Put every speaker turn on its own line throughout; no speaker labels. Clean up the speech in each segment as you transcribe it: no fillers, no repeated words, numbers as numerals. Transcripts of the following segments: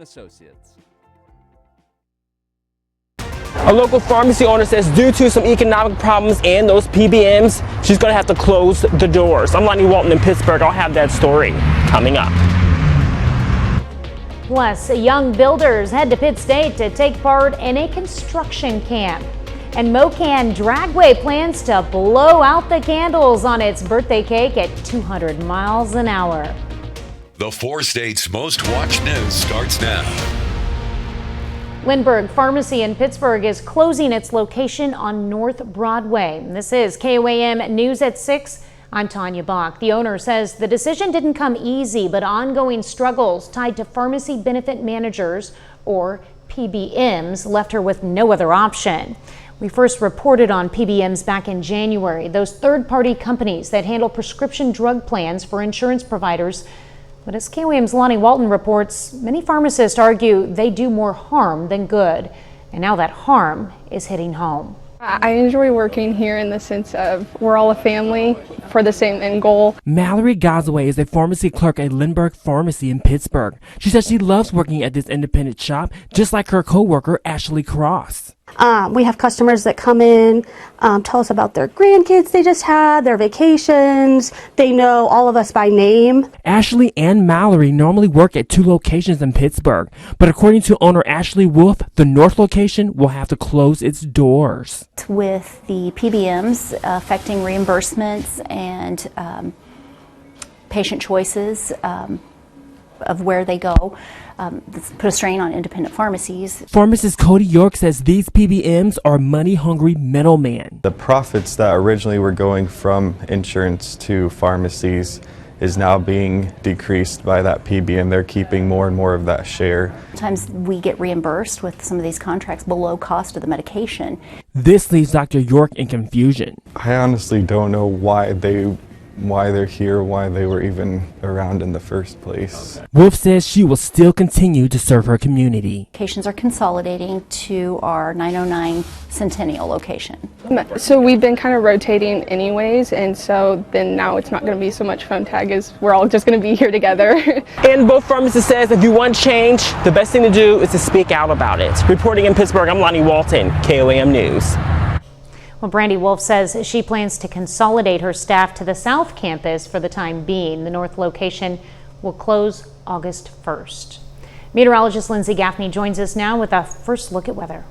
Associates.
A local pharmacy owner says due to some economic problems and those PBMs, she's going to have to close the doors. I'm Lonnie Walton in Pittsburgh. I'll have that story coming up.
Plus, young builders head to Pitt State to take part in a construction camp. And Mocan Dragway plans to blow out the candles on its birthday cake at 200 miles an hour.
The 4 states' most watched news starts now.
Lindbergh Pharmacy in Pittsburgh is closing its location on North Broadway. This is KOAM News at 6. I'm Tanya Bach. The owner says the decision didn't come easy, but ongoing struggles tied to pharmacy benefit managers, or PBMs, left her with no other option. We first reported on PBMs back in January, those third-party companies that handle prescription drug plans for insurance providers. But as KOAM's Lonnie Walton reports, many pharmacists argue they do more harm than good. And now that harm is hitting home.
I enjoy working here in the sense of we're all a family for the same end goal.
Mallory Gosway is a pharmacy clerk at Lindbergh Pharmacy in Pittsburgh. She says she loves working at this independent shop, just like her co-worker Ashley Cross.
We have customers that come in, tell us about their grandkids they just had, their vacations. They know all of us by name.
Ashley and Mallory normally work at 2 locations in Pittsburgh, but according to owner Ashley Wolf, the north location will have to close its doors.
With the PBMs affecting reimbursements and patient choices of where they go, put a strain on independent pharmacies.
Pharmacist Cody York says these PBMs are money-hungry middlemen.
The profits that originally were going from insurance to pharmacies is now being decreased by that PBM. They're keeping more and more of that share.
Sometimes we get reimbursed with some of these contracts below cost of the medication.
This leaves Dr. York in confusion.
I honestly don't know why they're here, why they were even around in the first place.
Wolf says she will still continue to serve her community.
Locations are consolidating to our 909 Centennial location.
So we've been kind of rotating anyways, and so then now it's not going to be so much phone tag as we're all just going to be here together.
And both pharmacists says if you want change, the best thing to do is to speak out about it. Reporting in Pittsburgh, I'm Lonnie Walton, KOAM News.
Well, Brandy Wolf says she plans to consolidate her staff to the South Campus for the time being. The North location will close August 1st. Meteorologist Lindsay Gaffney joins us now with a first look at weather.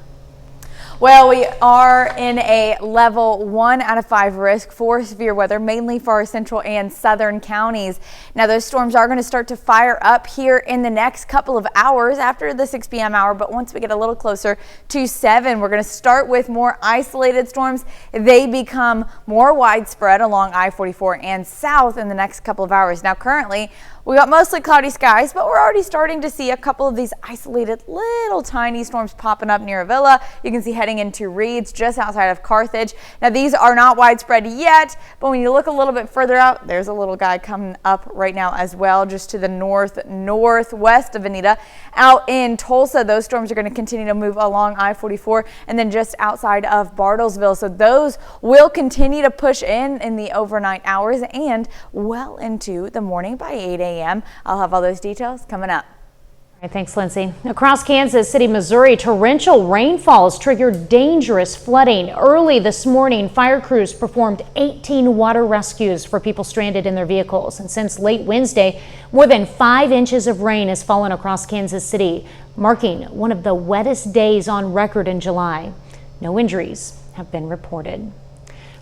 Well, we are in a level 1 out of 5 risk for severe weather, mainly for our central and southern counties. Now, those storms are going to start to fire up here in the next couple of hours after the 6 p.m. hour. But once we get a little closer to 7, we're going to start with more isolated storms. They become more widespread along I-44 and south in the next couple of hours. Now, currently, we got mostly cloudy skies, but we're already starting to see a couple of these isolated little tiny storms popping up near Avila. You can see heading into Reeds just outside of Carthage. Now, these are not widespread yet, but when you look a little bit further out, there's a little guy coming up right now as well, just to the northwest of Anita. Out in Tulsa, those storms are going to continue to move along I-44 and then just outside of Bartlesville. So those will continue to push in the overnight hours and well into the morning by 8 a.m. I'll have all those details coming up.
All right, thanks, Lindsay. Across Kansas City, Missouri, torrential rainfalls triggered dangerous flooding. Early this morning, fire crews performed 18 water rescues for people stranded in their vehicles. And since late Wednesday, more than 5 inches of rain has fallen across Kansas City, marking one of the wettest days on record in July. No injuries have been reported.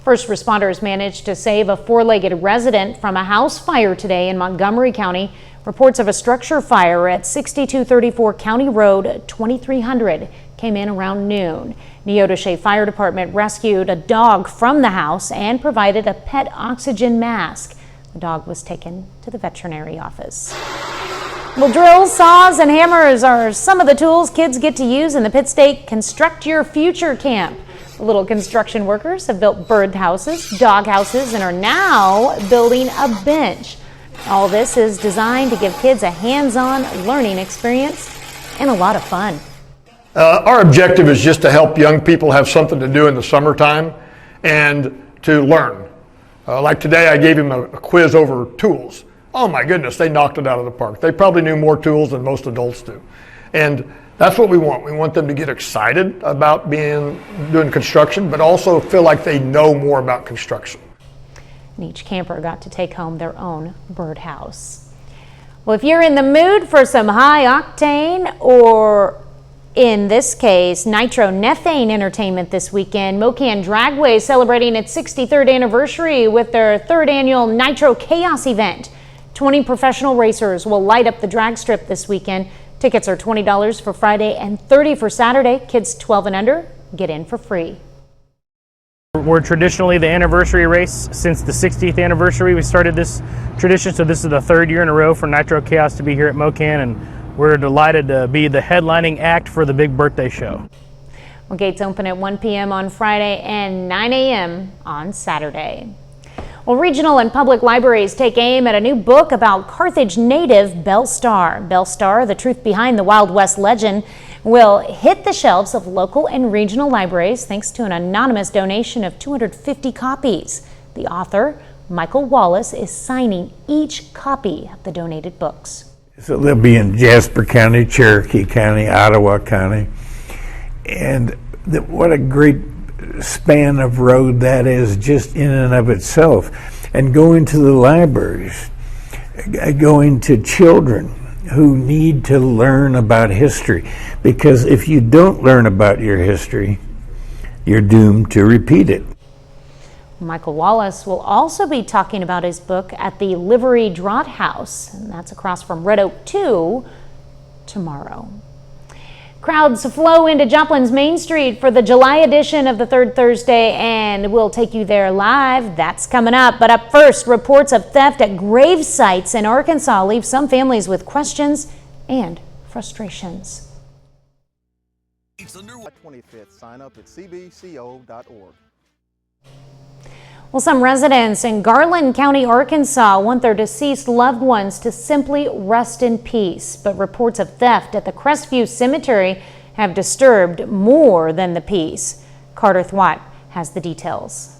First responders managed to save a 4-legged resident from a house fire today in Montgomery County. Reports of a structure fire at 6234 County Road 2300 came in around noon. Neodesha Fire Department rescued a dog from the house and provided a pet oxygen mask. The dog was taken to the veterinary office. Well, drills, saws, and hammers are some of the tools kids get to use in the Pitt State Construct Your Future camp. Little construction workers have built bird houses, dog houses, and are now building a bench. All this is designed to give kids a hands-on learning experience and a lot of fun.
Our objective is just to help young people have something to do in the summertime and to learn. Like today, I gave him a quiz over tools. Oh my goodness, they knocked it out of the park. They probably knew more tools than most adults do. And that's what we want. We want them to get excited about doing construction, but also feel like they know more about construction.
And each camper got to take home their own birdhouse. Well, if you're in the mood for some high octane, or in this case, nitromethane entertainment this weekend, Mocan Dragway is celebrating its 63rd anniversary with their 3rd annual Nitro Chaos event. 20 professional racers will light up the drag strip this weekend. Tickets are $20 for Friday and $30 for Saturday. Kids 12 and under get in for free.
We're traditionally the anniversary race. Since the 60th anniversary, we started this tradition, so this is the 3rd year in a row for Nitro Chaos to be here at Mocan, and we're delighted to be the headlining act for the big birthday show.
Well, gates open at 1 p.m. on Friday and 9 a.m. on Saturday. Well, regional and public libraries take aim at a new book about Carthage native Bellstar. Bellstar, the truth behind the Wild West legend, will hit the shelves of local and regional libraries thanks to an anonymous donation of 250 copies. The author, Michael Wallace, is signing each copy of the donated books.
So they'll be in Jasper County, Cherokee County, Ottawa County. And what a great span of road that is just in and of itself. And going to the libraries, going to children who need to learn about history. Because if you don't learn about your history, you're doomed to repeat it.
Michael Wallace will also be talking about his book at the Livery Draught House, and that's across from Red Oak 2 tomorrow. Crowds flow into Joplin's Main Street for the July edition of the Third Thursday, and we'll take you there live. That's coming up. But up first, reports of theft at grave sites in Arkansas leave some families with questions and frustrations.
July 25th, sign up at cbco.org.
Well, some residents in Garland County, Arkansas want their deceased loved ones to simply rest in peace. But reports of theft at the Crestview Cemetery have disturbed more than the peace. Carter Thwat has the details.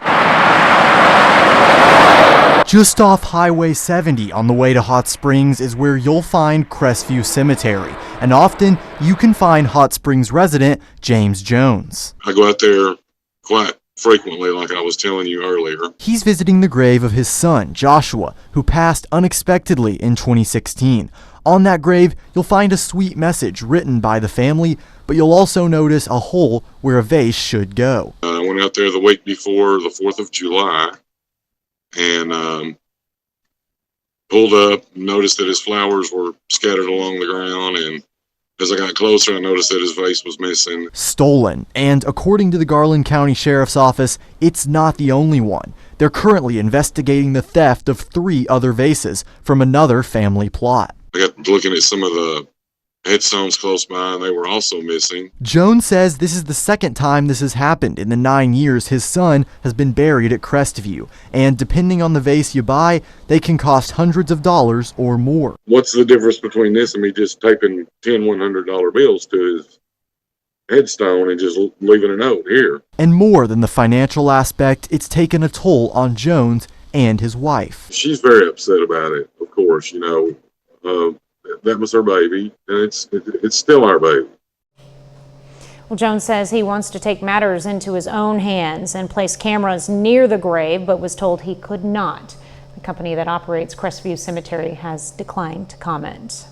Just off Highway 70 on the way to Hot Springs is where you'll find Crestview Cemetery. And often you can find Hot Springs resident James Jones.
I go out there quite frequently, like I was telling you earlier.
He's visiting the grave of his son, Joshua, who passed unexpectedly in 2016. On that grave, you'll find a sweet message written by the family, but you'll also notice a hole where a vase should go.
I went out there the week before the 4th of July and pulled up, noticed that his flowers were scattered along the ground, and as I got closer, I noticed that his vase was missing.
Stolen, and according to the Garland County Sheriff's Office, it's not the only one. They're currently investigating the theft of 3 other vases from another family plot.
I got looking at some of the headstones close by, and they were also missing.
Jones says this is the second time this has happened in the 9 years his son has been buried at Crestview, and depending on the vase you buy, they can cost hundreds of dollars or more.
What's the difference between this and me just taping 10 $100 bills to his headstone and just leaving a note here?
And more than the financial aspect, it's taken a toll on Jones and his wife.
She's very upset about it, of course, you know. That was her baby, and it's still our baby.
Well, Jones says he wants to take matters into his own hands and place cameras near the grave, but was told he could not. The company that operates Crestview Cemetery has declined to comment.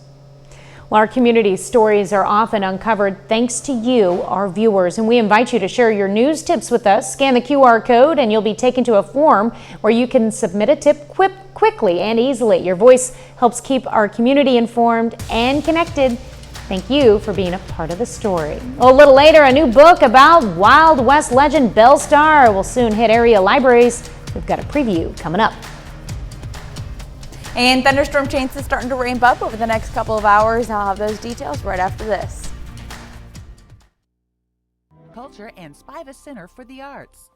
Well, our community stories are often uncovered thanks to you, our viewers, and we invite you to share your news tips with us. Scan the QR code and you'll be taken to a form where you can submit a tip quickly and easily. Your voice helps keep our community informed and connected. Thank you for being a part of the story. A little later, a new book about Wild West legend Bellstar will soon hit area libraries. We've got a preview coming up.
And thunderstorm chances starting to ramp up over the next couple of hours. I'll have those details right after this.
Culture and Spiva Center for the Arts.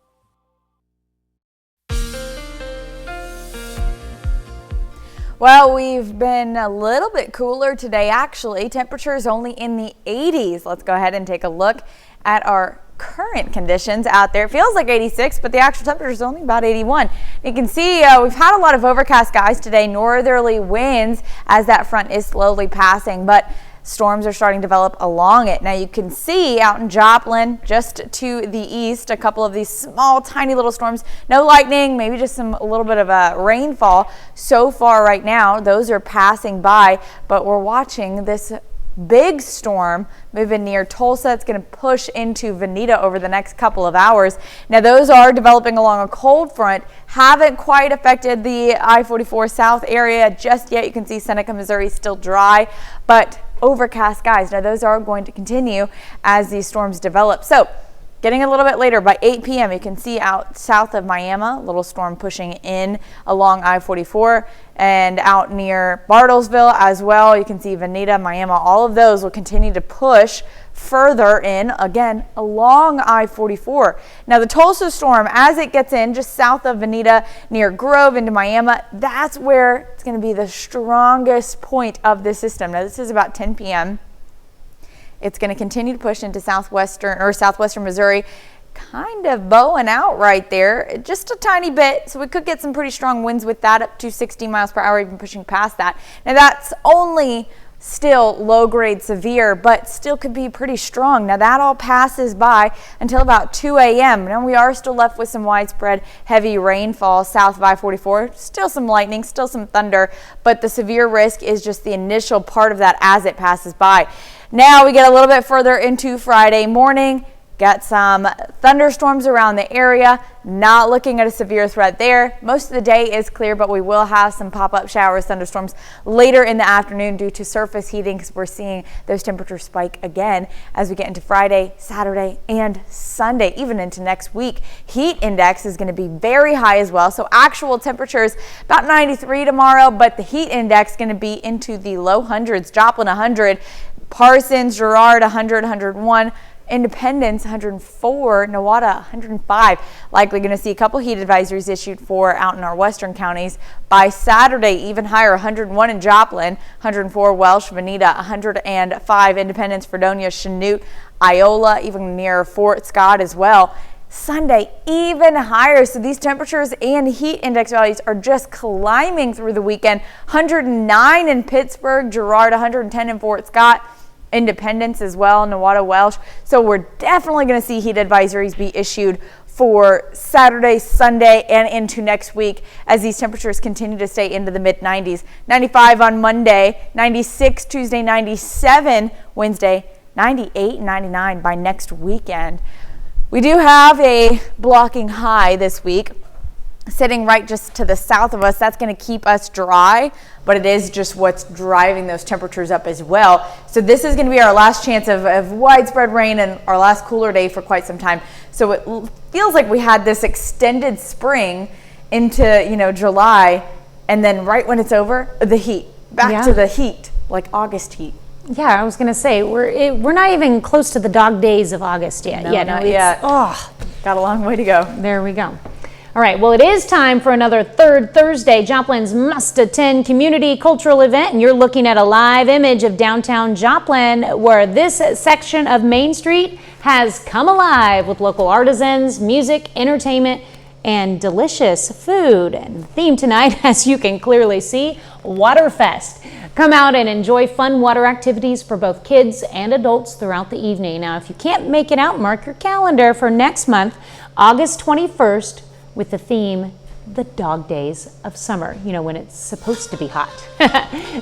Well, we've been a little bit cooler today, actually. Temperatures only in the 80s. Let's go ahead and take a look at our current conditions out there. It feels like 86, but the actual temperature is only about 81. You can see we've had a lot of overcast skies today, northerly winds as that front is slowly passing, but storms are starting to develop along it. Now you can see out in Joplin, just to the east, a couple of these small, tiny little storms. No lightning, maybe just a little bit of a rainfall. So far right now, those are passing by, but we're watching this big storm moving near Tulsa. It's going to push into Veneta over the next couple of hours. Now those are developing along a cold front, haven't quite affected the I-44 South area just yet. You can see Seneca, Missouri still dry, but overcast skies. Now those are going to continue as these storms develop. So getting a little bit later, by 8 p.m., you can see out south of Miami, a little storm pushing in along I-44 and out near Bartlesville as well. You can see Veneta, Miami, all of those will continue to push further in, again, along I-44. Now the Tulsa storm, as it gets in just south of Veneta near Grove into Miami, that's where it's going to be the strongest point of the system. Now this is about 10 p.m. It's going to continue to push into southwestern Missouri, kind of bowing out right there, just a tiny bit. So we could get some pretty strong winds with that, up to 60 miles per hour, even pushing past that. Now that's only still low grade severe, but still could be pretty strong. Now that all passes by until about 2 a.m. Now we are still left with some widespread heavy rainfall south of I-44. Still some lightning, still some thunder, but the severe risk is just the initial part of that as it passes by. Now we get a little bit further into Friday morning. Got some thunderstorms around the area, not looking at a severe threat there. Most of the day is clear, but we will have some pop-up showers, thunderstorms later in the afternoon due to surface heating, because we're seeing those temperatures spike again as we get into Friday, Saturday, and Sunday, even into next week. Heat index is going to be very high as well. So actual temperatures about 93 tomorrow, but the heat index is going to be into the low hundreds. Joplin 100, Parsons, Girard 100, 101. Independence 104, Nowata 105. Likely going to see a couple heat advisories issued for out in our western counties. By Saturday, even higher, 101 in Joplin, 104 Welsh, Veneta, 105 Independence, Fredonia, Chanute, Iola, even near Fort Scott as well. Sunday, even higher. So these temperatures and heat index values are just climbing through the weekend. 109 in Pittsburgh, Girard, 110 in Fort Scott. Independence as well, Nowata, Welsh. So we're definitely going to see heat advisories be issued for Saturday, Sunday, and into next week as these temperatures continue to stay into the mid-90s. 95 on Monday, 96 Tuesday, 97 Wednesday, 98 and 99 by next weekend. We do have a blocking high this week sitting right just to the south of us. That's going to keep us dry, but it is just what's driving those temperatures up as well. So this is going to be our last chance of widespread rain and our last cooler day for quite some time. So it feels like we had this extended spring into, July, and then right when it's over, the heat, back to the heat, like August heat.
Yeah, I was going to say, we're not even close to the dog days of August yet.
No, not yet. Got a long way to go.
There we go. All right, well, it is time for another Third Thursday, Joplin's must-attend community cultural event, and you're looking at a live image of downtown Joplin, where this section of Main Street has come alive with local artisans, music, entertainment, and delicious food. And the theme tonight, as you can clearly see, Waterfest. Come out and enjoy fun water activities for both kids and adults throughout the evening. Now, if you can't make it out, mark your calendar for next month, August 21st, with the theme, the dog days of summer, when it's supposed to be hot.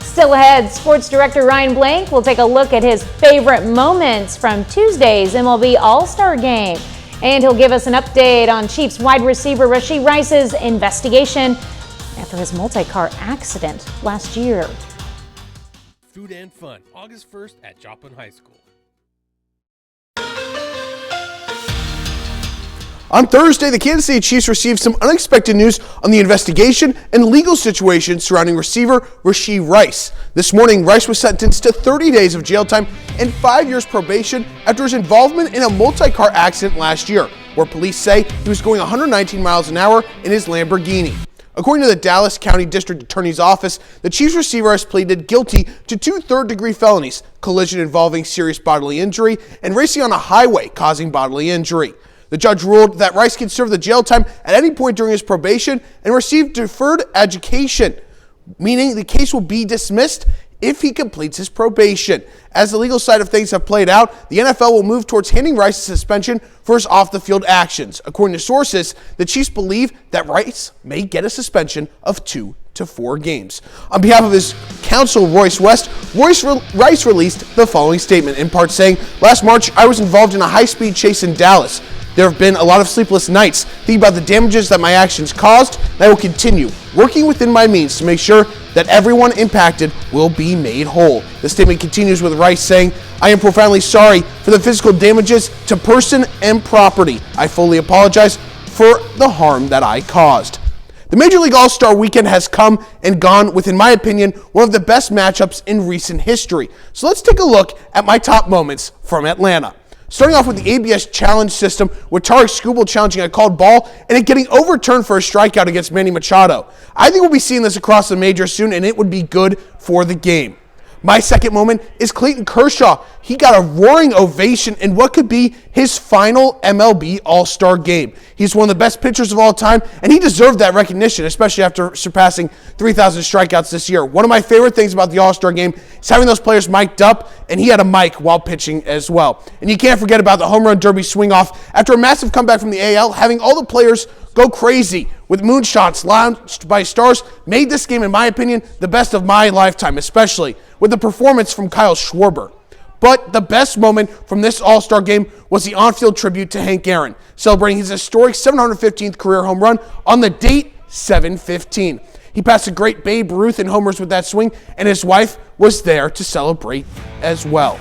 Still ahead, sports director Ryan Blank will take a look at his favorite moments from Tuesday's MLB All-Star Game. And he'll give us an update on Chiefs wide receiver Rashee Rice's investigation after his multi-car accident last year.
Food and fun, August 1st at Joplin High School.
On Thursday, the Kansas City Chiefs received some unexpected news on the investigation and legal situation surrounding receiver Rashee Rice. This morning, Rice was sentenced to 30 days of jail time and 5 years probation after his involvement in a multi-car accident last year, where police say he was going 119 miles an hour in his Lamborghini. According to the Dallas County District Attorney's Office, the Chiefs receiver has pleaded guilty to 2 third-degree felonies, collision involving serious bodily injury, and racing on a highway causing bodily injury. The judge ruled that Rice can serve the jail time at any point during his probation and receive deferred education, meaning the case will be dismissed if he completes his probation. As the legal side of things have played out, the NFL will move towards handing Rice a suspension for his off-the-field actions. According to sources, the Chiefs believe that Rice may get a suspension of 2 to 4 games. On behalf of his counsel, Royce West, Rice released the following statement, in part saying, "Last March, I was involved in a high-speed chase in Dallas. There have been a lot of sleepless nights thinking about the damages that my actions caused, and I will continue working within my means to make sure that everyone impacted will be made whole." The statement continues with Rice saying, "I am profoundly sorry for the physical damages to person and property. I fully apologize for the harm that I caused." The Major League All-Star Weekend has come and gone with, in my opinion, one of the best matchups in recent history. So let's take a look at my top moments from Atlanta. Starting off with the ABS challenge system, with Tarek Skubal challenging a called ball and it getting overturned for a strikeout against Manny Machado. I think we'll be seeing this across the majors soon, and it would be good for the game. My second moment is Clayton Kershaw. He got a roaring ovation in what could be his final MLB All-Star game. He's one of the best pitchers of all time, and he deserved that recognition, especially after surpassing 3,000 strikeouts this year. One of my favorite things about the All-Star game is having those players mic'd up, and he had a mic while pitching as well. And you can't forget about the home run derby swing-off after a massive comeback from the AL, having all the players go crazy with moonshots launched by stars made this game, in my opinion, the best of my lifetime, especially with the performance from Kyle Schwarber. But the best moment from this All-Star game was the on-field tribute to Hank Aaron, celebrating his historic 715th career home run on the date 7/15. He passed the great Babe Ruth in homers with that swing, and his wife was there to celebrate as well.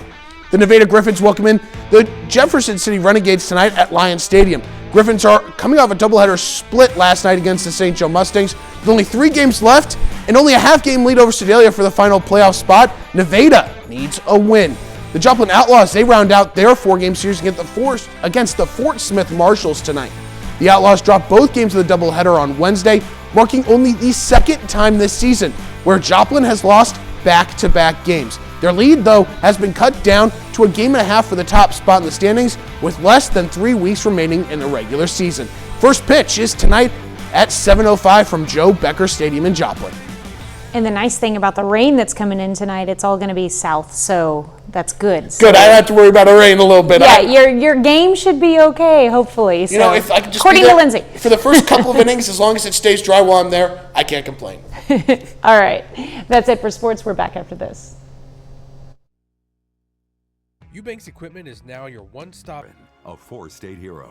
The Nevada Griffins welcome in the Jefferson City Renegades tonight at Lions Stadium. Griffins are coming off a doubleheader split last night against the St. Joe Mustangs. With only 3 games left and only a half-game lead over Sedalia for the final playoff spot, Nevada needs a win. The Joplin Outlaws, they round out their 4-game series against the Fort Smith Marshals tonight. The Outlaws dropped both games of the doubleheader on Wednesday, marking only the second time this season where Joplin has lost back-to-back games. Their lead, though, has been cut down to a game and a half for the top spot in the standings with less than 3 weeks remaining in the regular season. First pitch is tonight at 7:05 from Joe Becker Stadium in Joplin.
And the nice thing about the rain that's coming in tonight, it's all going to be south, so that's good.
Good, I don't have to worry about the rain a little bit.
Yeah, your game should be okay, hopefully.
You know, if I can just
according
be there
to Lindsay.
for the first couple of innings, as long as it stays dry while I'm there, I can't complain.
All right, that's it for sports. We're back after this.
Eubanks Equipment is now your one-stop.
A 4-state hero.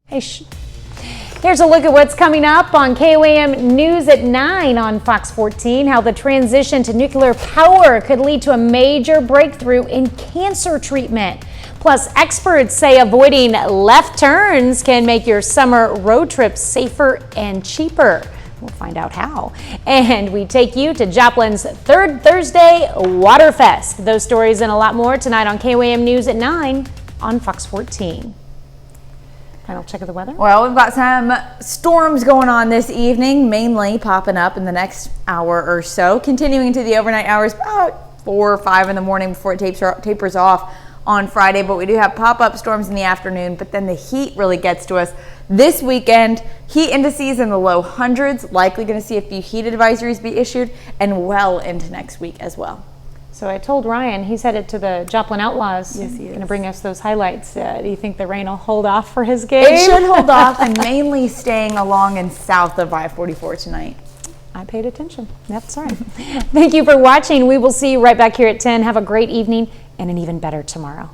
Hey, here's a look at what's coming up on KOAM News at 9 on Fox 14, how the transition to nuclear power could lead to a major breakthrough in cancer treatment. Plus, experts say avoiding left turns can make your summer road trips safer and cheaper. We'll find out how. And we take you to Joplin's third Thursday Waterfest. Those stories and a lot more tonight on KOAM News at 9 on Fox 14. Final check of the weather.
Well, we've got some storms going on this evening, mainly popping up in the next hour or so, continuing into the overnight hours about 4 or 5 in the morning before it tapers off on Friday. But we do have pop-up storms in the afternoon, but then the heat really gets to us this weekend. Heat indices in the low hundreds, likely going to see a few heat advisories be issued, and well into next week as well.
So I told Ryan he's headed to the Joplin Outlaws.
Yes, he is.
Going to bring us those highlights. Do you think the rain will hold off for his game?
It should hold off, and mainly staying along and south of I-44 tonight.
I paid attention. That's all right. Thank you for watching. We will see you right back here at 10. Have a great evening and an even better tomorrow.